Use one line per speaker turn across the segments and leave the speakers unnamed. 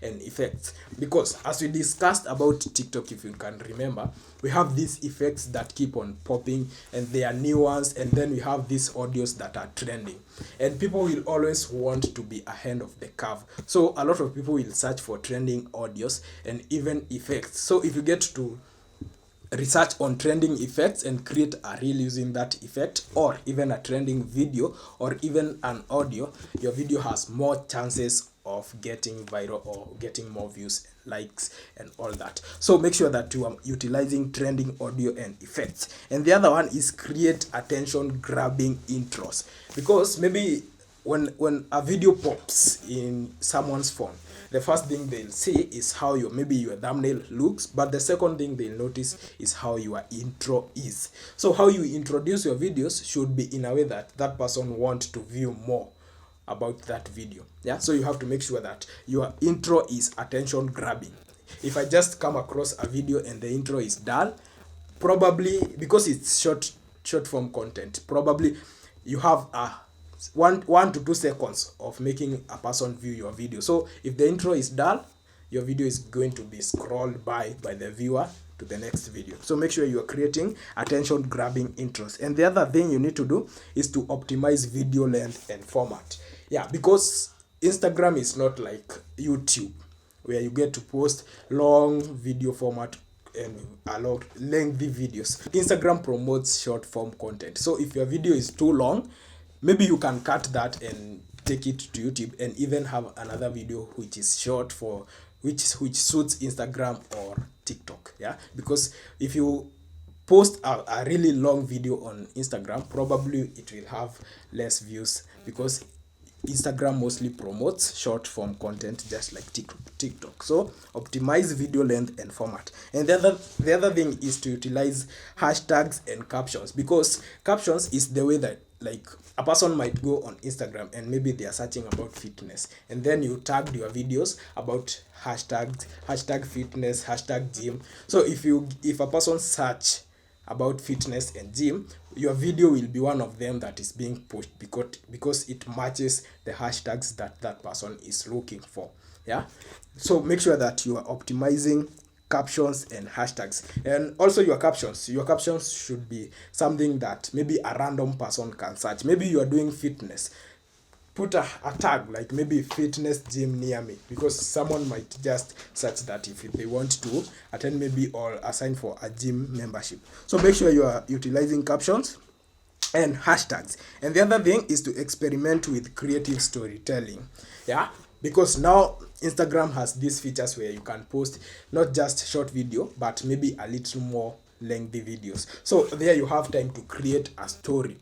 and effects. Because as we discussed about TikTok, if you can remember, we have these effects that keep on popping and they are new ones, and then we have these audios that are trending, and people will always want to be ahead of the curve. So a lot of people will search for trending audios and even effects. So if you get to research on trending effects and create a reel using that effect, or even a trending video, or even an audio, your video has more chances of getting viral or getting more views, likes, and all that. So make sure that you are utilizing trending audio and effects. And the other one is create attention grabbing intros, because maybe when a video pops in someone's phone, the first thing they'll see is how maybe your thumbnail looks, but the second thing they'll notice is how your intro is. So how you introduce your videos should be in a way that that person wants to view more about that video. Yeah, so you have to make sure that your intro is attention grabbing. If I just come across a video and the intro is dull, probably because it's short form content, probably you have a 1 to 2 seconds of making a person view your video. So if the intro is dull, your video is going to be scrolled by the viewer to the next video. So make sure you are creating attention grabbing intros. And the other thing you need to do is to optimize video length and format. Yeah, because Instagram is not like YouTube where you get to post long video format and a lot lengthy videos. Instagram promotes short form content. So if your video is too long, maybe you can cut that and take it to YouTube and even have another video which is short for which suits Instagram or TikTok. Yeah, because if you post a really long video on Instagram, probably it will have less views, because Instagram mostly promotes short form content just like TikTok. So optimize video length and format. And the other thing is to utilize hashtags and captions, because captions is the way that, like, a person might go on Instagram and maybe they are searching about fitness, and then you tagged your videos about hashtag fitness, hashtag gym. So if a person search about fitness and gym, your video will be one of them that is being pushed, because it matches the hashtags that person is looking for. Yeah, so make sure that you are optimizing captions and hashtags. And also your captions should be something that maybe a random person can search. Maybe you are doing fitness, put a tag like maybe fitness gym near me, because someone might just search that if they want to attend maybe or assign for a gym membership. So make sure you are utilizing captions and hashtags. And the other thing is to experiment with creative storytelling. Yeah, because now Instagram has these features where you can post not just short video, but maybe a little more lengthy videos. So there you have time to create a story.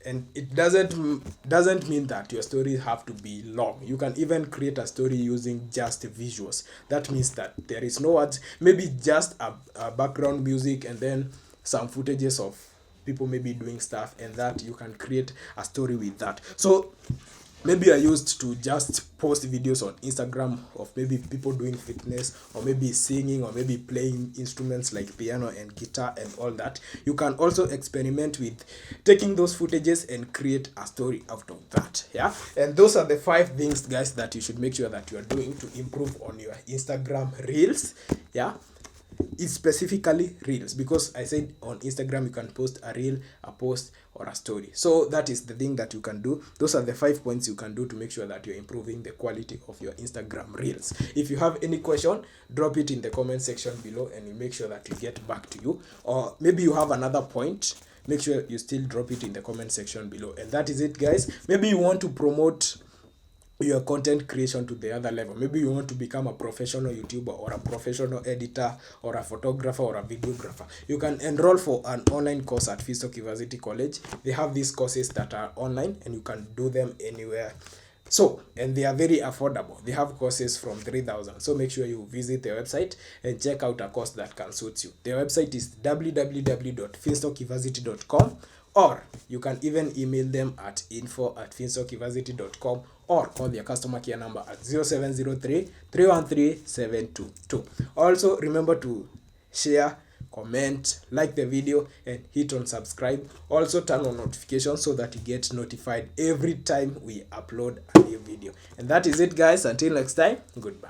And it doesn't mean that your stories have to be long. You can even create a story using just visuals. That means that there is no words, maybe just a background music and then some footages of people maybe doing stuff, and that you can create a story with that. So maybe I used to just post videos on Instagram of maybe people doing fitness, or maybe singing, or maybe playing instruments like piano and guitar and all that. You can also experiment with taking those footages and create a story out of that. Yeah, and those are the 5 things, guys, that you should make sure that you are doing to improve on your Instagram reels. Yeah, it's specifically reels, because I said on Instagram you can post a reel, a post, or a story. So that is the thing that you can do. Those are the 5 points you can do to make sure that you're improving the quality of your Instagram reels. If you have any question, drop it in the comment section below and we'll make sure that we get back to you. Or maybe you have another point, make sure you still drop it in the comment section below. And that is it, guys. Maybe you want to promote your content creation to the other level. Maybe you want to become a professional YouTuber, or a professional editor, or a photographer, or a videographer. You can enroll for an online course at Finstock University College. They have these courses that are online and you can do them anywhere. So, and they are very affordable. They have courses from 3,000. So make sure you visit their website and check out a course that can suit you. Their website is www.finstockuniversity.com, or you can even email them at info@finstockuniversity.com, or call their customer care number at 0703 313 722. Also, remember to share, comment, like the video, and hit on subscribe. Also, turn on notifications so that you get notified every time we upload a new video. And that is it, guys. Until next time, goodbye.